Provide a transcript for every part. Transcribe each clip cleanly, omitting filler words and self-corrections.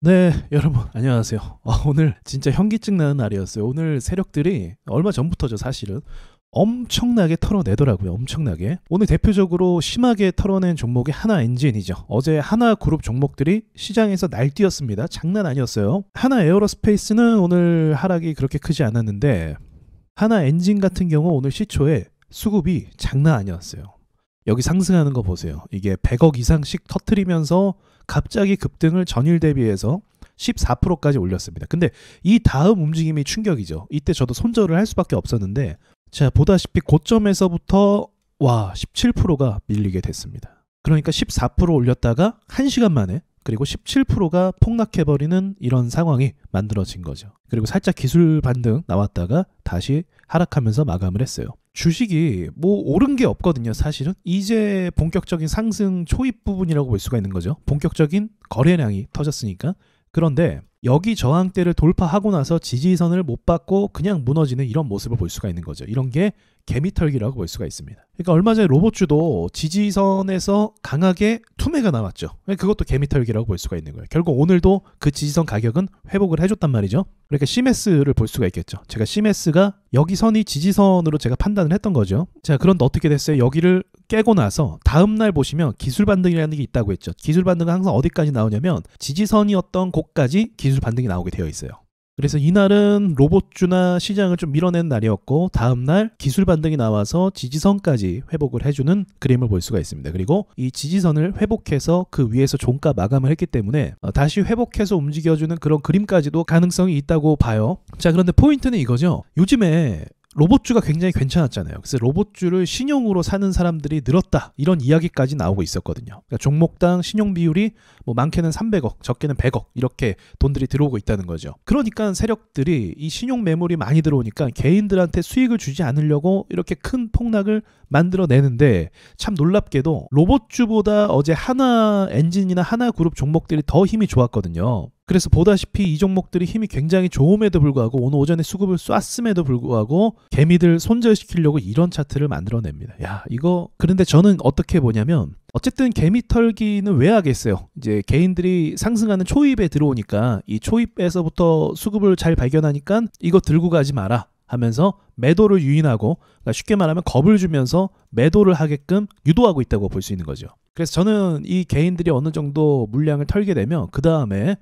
네, 여러분 안녕하세요. 오늘 진짜 현기증 나는 날이었어요. 오늘 세력들이 얼마 전부터죠, 사실은 엄청나게 털어내더라고요. 엄청나게. 오늘 대표적으로 심하게 털어낸 종목이 하나엔진이죠. 어제 하나그룹 종목들이 시장에서 날뛰었습니다. 장난 아니었어요. 하나에어로스페이스는 오늘 하락이 그렇게 크지 않았는데 하나엔진 같은 경우 오늘 시초에 수급이 장난 아니었어요. 여기 상승하는 거 보세요. 이게 100억 이상씩 터트리면서 갑자기 급등을 전일 대비해서 14%까지 올렸습니다. 근데 이 다음 움직임이 충격이죠. 이때 저도 손절을 할 수밖에 없었는데, 자, 보다시피 고점에서부터 17%가 밀리게 됐습니다. 그러니까 14% 올렸다가 1시간 만에 그리고 17%가 폭락해버리는 이런 상황이 만들어진 거죠. 그리고 살짝 기술 반등 나왔다가 다시 하락하면서 마감을 했어요. 주식이 뭐 오른 게 없거든요. 사실은 이제 본격적인 상승 초입 부분이라고 볼 수가 있는 거죠. 본격적인 거래량이 터졌으니까. 그런데 여기 저항대를 돌파하고 나서 지지선을 못 받고 그냥 무너지는 이런 모습을 볼 수가 있는 거죠. 이런 게 개미털기라고 볼 수가 있습니다. 그러니까 얼마 전에 로봇주도 지지선에서 강하게 투매가 나왔죠. 그것도 개미털기라고 볼 수가 있는 거예요. 결국 오늘도 그 지지선 가격은 회복을 해줬단 말이죠. 그러니까 CMS를 볼 수가 있겠죠. 제가 CMS가 여기 선이 지지선으로 제가 판단을 했던 거죠. 자, 그런데 어떻게 됐어요? 여기를 깨고 나서 다음날 보시면 기술 반등이라는 게 있다고 했죠. 기술 반등은 항상 어디까지 나오냐면 지지선이었던 곳까지 기술 반등이 나오게 되어 있어요. 그래서 이날은 로봇주나 시장을 좀 밀어낸 날이었고, 다음날 기술 반등이 나와서 지지선까지 회복을 해주는 그림을 볼 수가 있습니다. 그리고 이 지지선을 회복해서 그 위에서 종가 마감을 했기 때문에 다시 회복해서 움직여주는 그런 그림까지도 가능성이 있다고 봐요. 자, 그런데 포인트는 이거죠. 요즘에 로봇주가 굉장히 괜찮았잖아요. 그래서 로봇주를 신용으로 사는 사람들이 늘었다, 이런 이야기까지 나오고 있었거든요. 그러니까 종목당 신용 비율이 뭐 많게는 300억, 적게는 100억 이렇게 돈들이 들어오고 있다는 거죠. 그러니까 세력들이 이 신용 매물이 많이 들어오니까 개인들한테 수익을 주지 않으려고 이렇게 큰 폭락을 만들어내는데, 참 놀랍게도 로봇주보다 어제 하나엔진이나 하나그룹 종목들이 더 힘이 좋았거든요. 그래서 보다시피 이 종목들이 힘이 굉장히 좋음에도 불구하고 오늘 오전에 수급을 쐈음에도 불구하고 개미들 손절시키려고 이런 차트를 만들어냅니다. 야, 이거 그런데 저는 어떻게 보냐면, 어쨌든 개미 털기는 왜 하겠어요? 이제 개인들이 상승하는 초입에 들어오니까 이 초입에서부터 수급을 잘 발견하니까 이거 들고 가지 마라 하면서 매도를 유인하고, 그러니까 쉽게 말하면 겁을 주면서 매도를 하게끔 유도하고 있다고 볼 수 있는 거죠. 그래서 저는 이 개인들이 어느 정도 물량을 털게 되면 그 다음에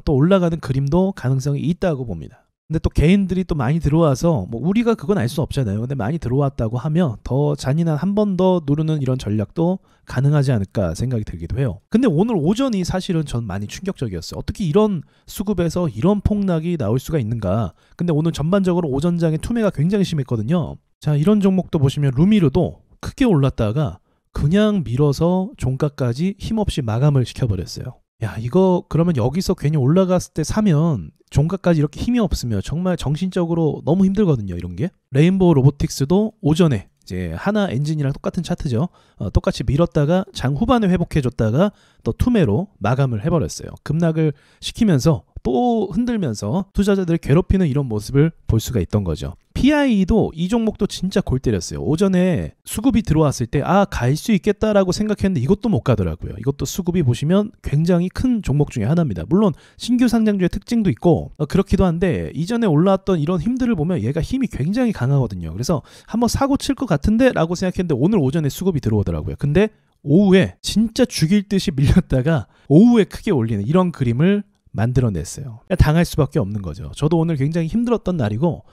또 올라가는 그림도 가능성이 있다고 봅니다. 근데 또 개인들이 또 많이 들어와서 뭐 우리가 그건 알 수 없잖아요. 근데 많이 들어왔다고 하면 더 잔인한 한 번 더 누르는 이런 전략도 가능하지 않을까 생각이 들기도 해요. 근데 오늘 오전이 사실은 전 많이 충격적이었어요. 어떻게 이런 수급에서 이런 폭락이 나올 수가 있는가. 근데 오늘 전반적으로 오전장의 투매가 굉장히 심했거든요. 자, 이런 종목도 보시면 루미르도 크게 올랐다가 그냥 밀어서 종가까지 힘없이 마감을 시켜버렸어요. 야, 이거 그러면 여기서 괜히 올라갔을 때 사면 종가까지 이렇게 힘이 없으면 정말 정신적으로 너무 힘들거든요, 이런 게. 레인보우 로보틱스도 오전에 이제 하나엔진이랑 똑같은 차트죠. 똑같이 밀었다가 장 후반에 회복해줬다가 또 투매로 마감을 해버렸어요. 급락을 시키면서 또 흔들면서 투자자들을 괴롭히는 이런 모습을 볼 수가 있던 거죠. PI도 이 종목도 진짜 골 때렸어요. 오전에 수급이 들어왔을 때 갈 수 있겠다라고 생각했는데 이것도 못 가더라고요. 이것도 수급이 보시면 굉장히 큰 종목 중에 하나입니다. 물론 신규 상장주의 특징도 있고 그렇기도 한데, 이전에 올라왔던 이런 힘들을 보면 얘가 힘이 굉장히 강하거든요. 그래서 한번 사고 칠 것 같은데 라고 생각했는데 오늘 오전에 수급이 들어오더라고요. 근데 오후에 진짜 죽일 듯이 밀렸다가 오후에 크게 올리는 이런 그림을 만들어냈어요. 당할 수밖에 없는 거죠. 저도 오늘 굉장히 힘들었던 날이고,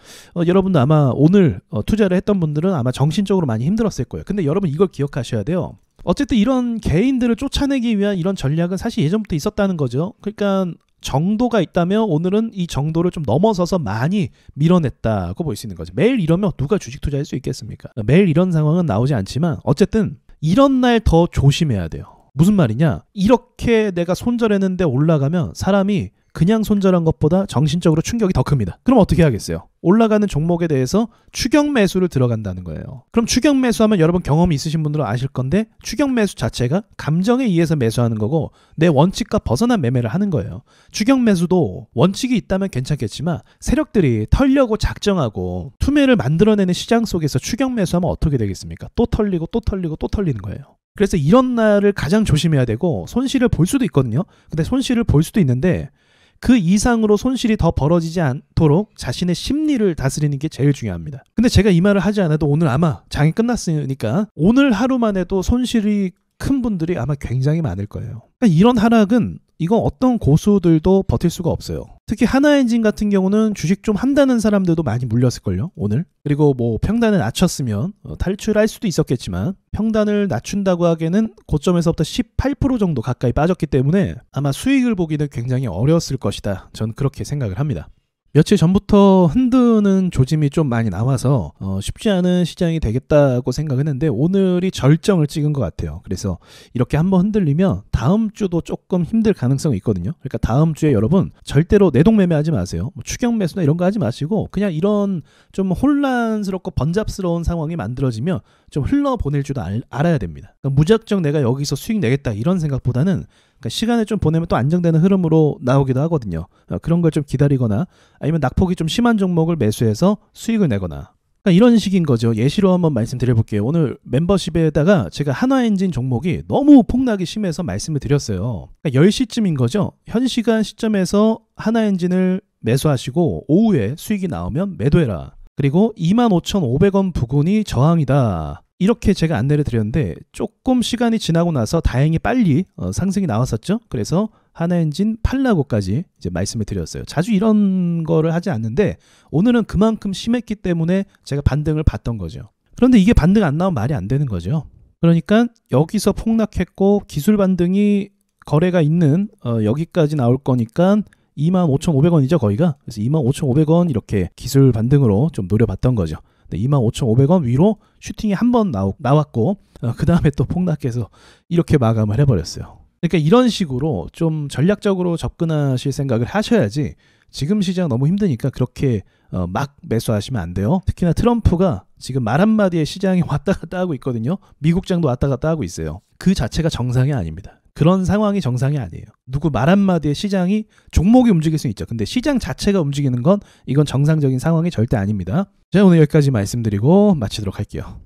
여러분도 아마 오늘 투자를 했던 분들은 아마 정신적으로 많이 힘들었을 거예요. 근데 여러분 이걸 기억하셔야 돼요. 어쨌든 이런 개인들을 쫓아내기 위한 이런 전략은 사실 예전부터 있었다는 거죠. 그러니까 정도가 있다면 오늘은 이 정도를 좀 넘어서서 많이 밀어냈다고 볼 수 있는 거죠. 매일 이러면 누가 주식 투자할 수 있겠습니까? 매일 이런 상황은 나오지 않지만 어쨌든 이런 날 더 조심해야 돼요. 무슨 말이냐? 이렇게 내가 손절했는데 올라가면 사람이 그냥 손절한 것보다 정신적으로 충격이 더 큽니다. 그럼 어떻게 하겠어요? 올라가는 종목에 대해서 추격 매수를 들어간다는 거예요. 그럼 추격 매수하면 여러분 경험이 있으신 분들은 아실 건데, 추격 매수 자체가 감정에 의해서 매수하는 거고 내 원칙과 벗어난 매매를 하는 거예요. 추격 매수도 원칙이 있다면 괜찮겠지만 세력들이 털려고 작정하고 투매를 만들어내는 시장 속에서 추격 매수하면 어떻게 되겠습니까? 또 털리고 또 털리고 또 털리는 거예요. 그래서 이런 날을 가장 조심해야 되고, 손실을 볼 수도 있거든요. 근데 손실을 볼 수도 있는데 그 이상으로 손실이 더 벌어지지 않도록 자신의 심리를 다스리는 게 제일 중요합니다. 근데 제가 이 말을 하지 않아도 오늘 아마 장이 끝났으니까 오늘 하루만 해도 손실이 큰 분들이 아마 굉장히 많을 거예요. 그러니까 이런 하락은 이건 어떤 고수들도 버틸 수가 없어요. 특히 하나엔진 같은 경우는 주식 좀 한다는 사람들도 많이 물렸을걸요 오늘. 그리고 뭐 평단을 낮췄으면 탈출할 수도 있었겠지만 평단을 낮춘다고 하기에는 고점에서부터 18% 정도 가까이 빠졌기 때문에 아마 수익을 보기는 굉장히 어려웠을 것이다. 전 그렇게 생각을 합니다. 며칠 전부터 흔드는 조짐이 좀 많이 나와서 쉽지 않은 시장이 되겠다고 생각했는데 오늘이 절정을 찍은 것 같아요. 그래서 이렇게 한번 흔들리면 다음 주도 조금 힘들 가능성이 있거든요. 그러니까 다음 주에 여러분 절대로 내동매매하지 마세요. 추격 매수나 이런 거 하지 마시고 그냥 이런 좀 혼란스럽고 번잡스러운 상황이 만들어지면 좀 흘러보낼 줄도 알아야 됩니다. 그러니까 무작정 내가 여기서 수익 내겠다 이런 생각보다는 시간을 좀 보내면 또 안정되는 흐름으로 나오기도 하거든요. 그런 걸 좀 기다리거나 아니면 낙폭이 좀 심한 종목을 매수해서 수익을 내거나 이런 식인 거죠. 예시로 한번 말씀드려볼게요. 오늘 멤버십에다가 제가 하나엔진 종목이 너무 폭락이 심해서 말씀을 드렸어요. 10시쯤인 거죠. 현 시간 시점에서 하나엔진을 매수하시고 오후에 수익이 나오면 매도해라. 그리고 25,500원 부근이 저항이다. 이렇게 제가 안내를 드렸는데 조금 시간이 지나고 나서 다행히 빨리 상승이 나왔었죠. 그래서 하나엔진 팔라고까지 이제 말씀을 드렸어요. 자주 이런 거를 하지 않는데 오늘은 그만큼 심했기 때문에 제가 반등을 봤던 거죠. 그런데 이게 반등 안 나오면 말이 안 되는 거죠. 그러니까 여기서 폭락했고 기술 반등이 거래가 있는 여기까지 나올 거니까 25,500원이죠 거기가. 그래서 25,500원 이렇게 기술 반등으로 좀 노려봤던 거죠. 25,500원 위로 슈팅이 한 번 나왔고 그 다음에 또 폭락해서 이렇게 마감을 해버렸어요. 그러니까 이런 식으로 좀 전략적으로 접근하실 생각을 하셔야지 지금 시장 너무 힘드니까 그렇게 막 매수하시면 안 돼요. 특히나 트럼프가 지금 말 한마디에 시장이 왔다 갔다 하고 있거든요. 미국장도 왔다 갔다 하고 있어요. 그 자체가 정상이 아닙니다. 그런 상황이 정상이 아니에요. 누구 말 한마디에 시장이 종목이 움직일 수 있죠. 근데 시장 자체가 움직이는 건 이건 정상적인 상황이 절대 아닙니다. 자, 오늘 여기까지 말씀드리고 마치도록 할게요.